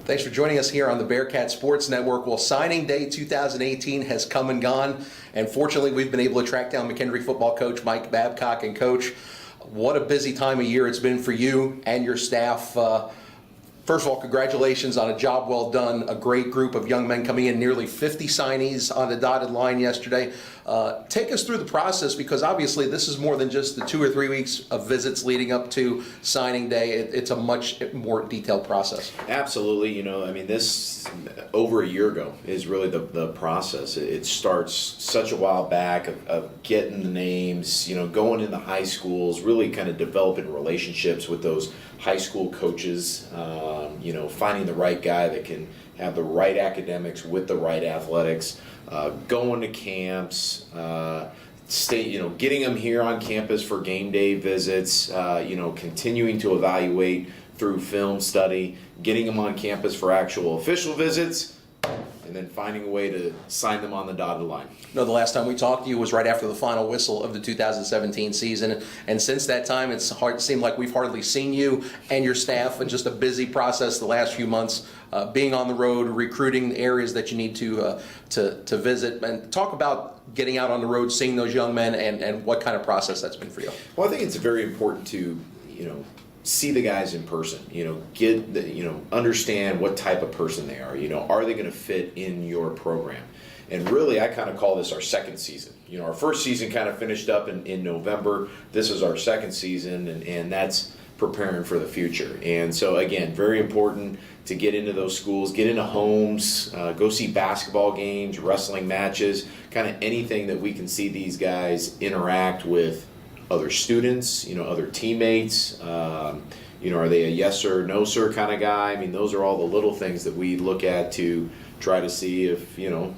Thanks for joining us here on the Bearcats Sports Network. Well, signing day 2018 has come and gone, and fortunately we've been able to track down McKendree football coach Mike Babcock. And Coach, what a busy time of year it's been for you and your staff. First of all, congratulations on a job well done. A great group of young men coming in, nearly 50 signees on the dotted line yesterday. Take us through the process, because obviously this is more than just the 2 or 3 weeks of visits leading up to signing day. It's a much more detailed process. Absolutely. This over a year ago is really the process. It starts such a while back of getting the names, going into high schools, really kind of developing relationships with those high school coaches, finding the right guy that can have the right academics with the right athletics, going to camps, getting them here on campus for game day visits, continuing to evaluate through film study, getting them on campus for actual official visits, and then finding a way to sign them on the dotted line. No, the last time we talked to you was right after the final whistle of the 2017 season, and since that time it seemed like we've hardly seen you and your staff, and just a busy process the last few months, being on the road, recruiting the areas that you need to visit. And talk about getting out on the road, seeing those young men, and what kind of process that's been for you. Well, I think it's very important to see the guys in person, understand what type of person they are. Are they going to fit in your program? And really, I kind of call this our second season. Our first season kind of finished up in November. This is our second season, and that's preparing for the future. And so, again, very important to get into those schools, get into homes, go see basketball games, wrestling matches, kind of anything that we can see these guys interact with other students, other teammates. Are they a yes sir, no sir kind of guy? Those are all the little things that we look at to try to see if,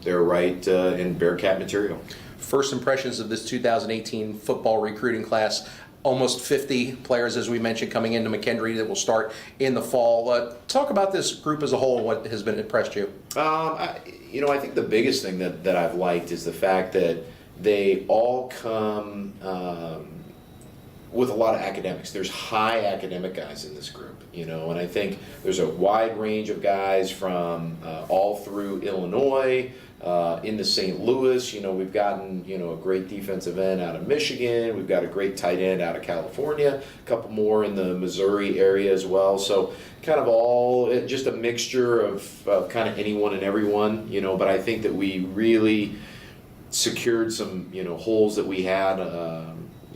they're right in Bearcat material. First impressions of this 2018 football recruiting class. Almost 50 players, as we mentioned, coming into McKendree that will start in the fall. Talk about this group as a whole and what has been impressed you. I think the biggest thing that I've liked is the fact that they all come with a lot of academics. There's high academic guys in this group, and I think there's a wide range of guys from all through Illinois, into St. Louis. We've gotten, a great defensive end out of Michigan. We've got a great tight end out of California, a couple more in the Missouri area as well. So kind of all, just a mixture of kind of anyone and everyone, but I think that we really secured some, holes that we had,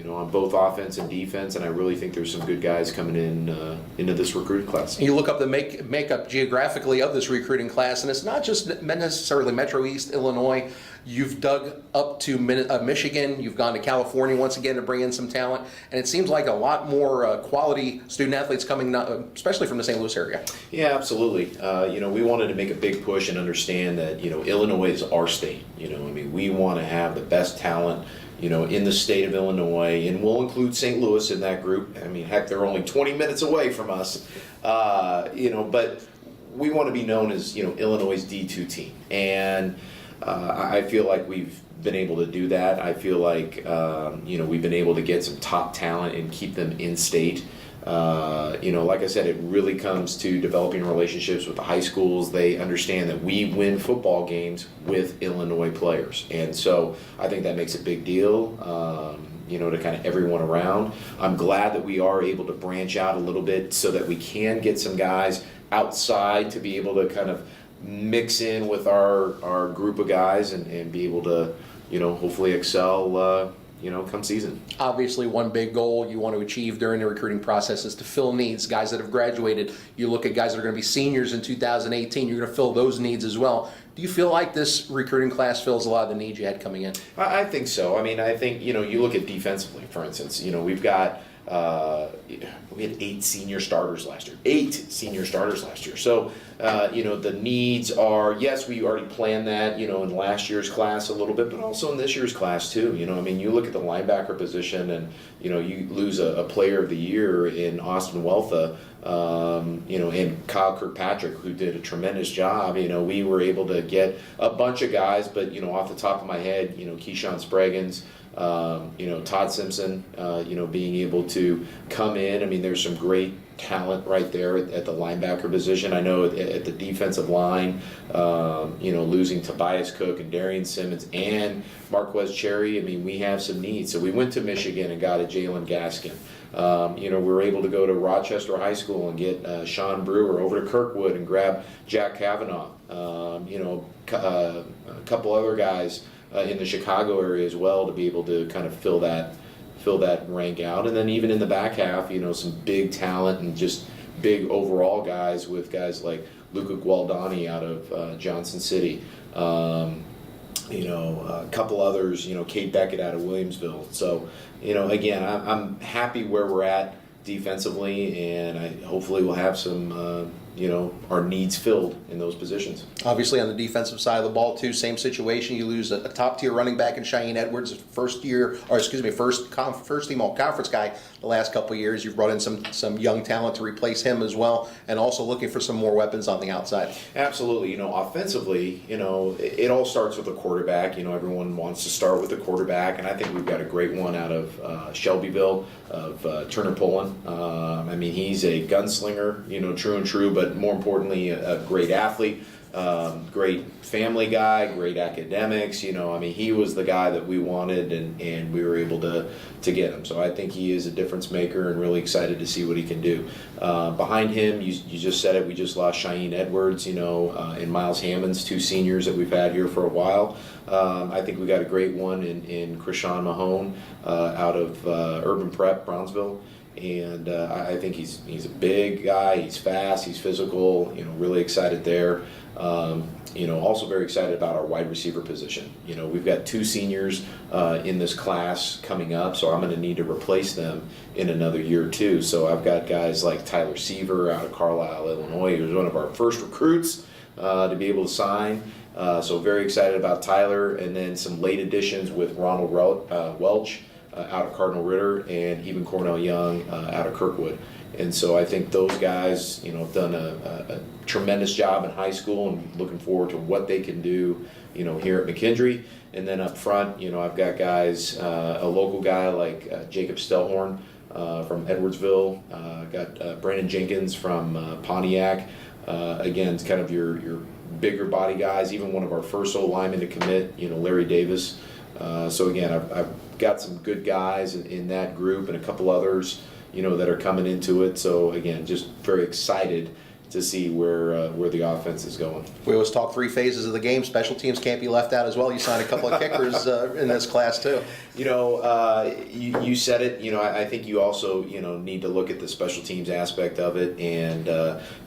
on both offense and defense, and I really think there's some good guys coming in into this recruiting class. You look up the makeup geographically of this recruiting class, and it's not just necessarily Metro East Illinois. You've dug up to Michigan. You've gone to California once again to bring in some talent, and it seems like a lot more quality student athletes coming, especially from the St. Louis area. Yeah, absolutely. We wanted to make a big push and understand that Illinois is our state. We want to have the best talent in the state of Illinois, and we'll include St. Louis in that group. Heck, they're only 20 minutes away from us, but we want to be known as, Illinois' D2 team. And I feel like we've been able to do that. I feel like, we've been able to get some top talent and keep them in state. Like I said, it really comes to developing relationships with the high schools. They understand that we win football games with Illinois players. And so I think that makes a big deal, to kind of everyone around. I'm glad that we are able to branch out a little bit so that we can get some guys outside to be able to kind of mix in with our group of guys and be able to, hopefully excel come season. Obviously, one big goal you want to achieve during the recruiting process is to fill needs. Guys that have graduated, you look at guys that are going to be seniors in 2018, you're going to fill those needs as well. Do you feel like this recruiting class fills a lot of the needs you had coming in? I think so. I think, you look at defensively, for instance, we've got, we had 8 senior starters last year. 8 senior starters last year. So, the needs are, yes, we already planned that, in last year's class a little bit, but also in this year's class too. You look at the linebacker position and, you lose a player of the year in Austin Weltha, and Kyle Kirkpatrick, who did a tremendous job. We were able to get a bunch of guys, but, off the top of my head, Keyshawn Spraggins, Todd Simpson, being able to come in. There's some great talent right there at the linebacker position. I know at the defensive line, losing Tobias Cook and Darian Simmons and Marquez Cherry, I mean, we have some needs. So we went to Michigan and got a Jalen Gaskin. We were able to go to Rochester High School and get Sean Brewer, over to Kirkwood and grab Jack Kavanaugh. A couple other guys in the Chicago area as well to be able to kind of fill that rank out. And then even in the back half, some big talent and just big overall guys with guys like Luca Gualdani out of Johnson City. A couple others, Kate Beckett out of Williamsville. So, again, I'm happy where we're at defensively, and hopefully we'll have some, our needs filled in those positions. Obviously, on the defensive side of the ball, too, same situation. You lose a top-tier running back in Cheyenne Edwards, first team all-conference guy the last couple of years. You've brought in some young talent to replace him as well, and also looking for some more weapons on the outside. Absolutely. Offensively, it all starts with the quarterback. Everyone wants to start with the quarterback, and I think we've got a great one out of Shelbyville, of Turner Pullen. He's a gunslinger, true and true, but more importantly, a great athlete, great family guy, great academics. He was the guy that we wanted, and we were able to get him. So I think he is a difference maker, and really excited to see what he can do. Behind him, you just said it, we just lost Cheyenne Edwards, and Miles Hammonds, two seniors that we've had here for a while. I think we got a great one in Krishan Mahone out of Urban Prep, Brownsville. And I think he's a big guy. He's fast. He's physical. Really excited there. Also very excited about our wide receiver position. We've got two seniors in this class coming up, so I'm going to need to replace them in another year or two. So I've got guys like Tyler Seaver out of Carlisle, Illinois, who was one of our first recruits to be able to sign. So very excited about Tyler, and then some late additions with Ronald Welch out of Cardinal Ritter, and even Cornell Young out of Kirkwood. And so I think those guys, have done a tremendous job in high school, and looking forward to what they can do, here at McKendree. And then up front, I've got guys, a local guy like Jacob Stellhorn from Edwardsville, got Brandon Jenkins from Pontiac. Again, it's kind of your bigger body guys, even one of our first O-linemen to commit, Larry Davis. So again, I've got some good guys in that group, and a couple others, that are coming into it. So again, just very excited to see where the offense is going. We always talk three phases of the game. Special teams can't be left out as well. You signed a couple of kickers in this class too. You said it. I think you also need to look at the special teams aspect of it, and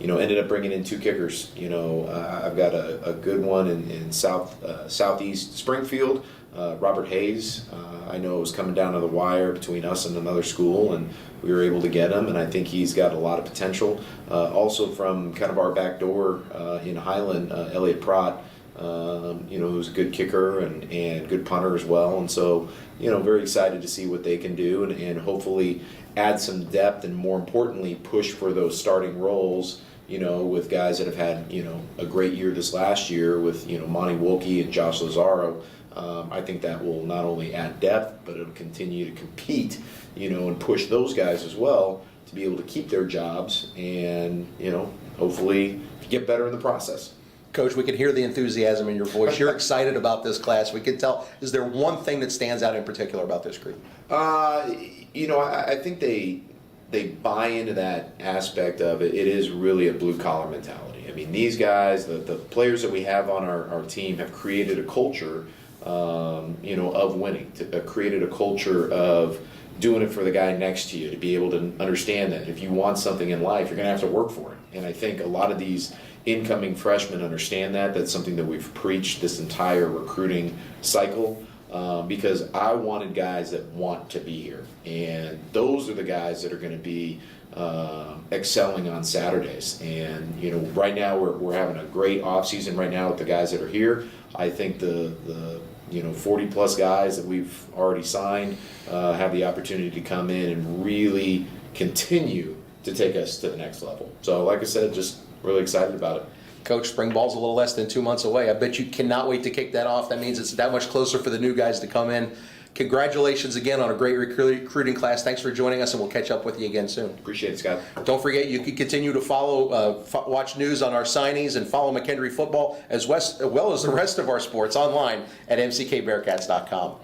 ended up bringing in two kickers. I've got a good one in southeast Springfield. Robert Hayes, I know it was coming down to the wire between us and another school, and we were able to get him, and I think he's got a lot of potential. Also from kind of our back door in Highland, Elliot Pratt, who's a good kicker and good punter as well, and so very excited to see what they can do, and hopefully add some depth, and more importantly push for those starting roles. With guys that have had a great year this last year with Monty Wilkie and Josh Lazaro. I think that will not only add depth, but it'll continue to compete, and push those guys as well to be able to keep their jobs, and hopefully get better in the process. Coach, we can hear the enthusiasm in your voice. You're excited about this class. We can tell. Is there one thing that stands out in particular about this group? I think they buy into that aspect of it. It is really a blue-collar mentality. These guys, the players that we have on our team, have created a culture of winning, created a culture of doing it for the guy next to you, to be able to understand that if you want something in life, you're going to have to work for it. And I think a lot of these incoming freshmen understand that. That's something that we've preached this entire recruiting cycle, because I wanted guys that want to be here. And those are the guys that are going to be excelling on Saturdays. And, right now we're having a great off season right now with the guys that are here. I think the 40 plus guys that we've already signed have the opportunity to come in and really continue to take us to the next level. So like I said, just really excited about it. Coach, spring ball's a little less than 2 months away. I bet you cannot wait to kick that off. That means it's that much closer for the new guys to come in. congratulations again on a great recruiting class. Thanks for joining us, and we'll catch up with you again soon. Appreciate it, Scott. Don't forget, you can continue to follow, watch news on our signings and follow McKendree football as well as the rest of our sports online at mckbearcats.com.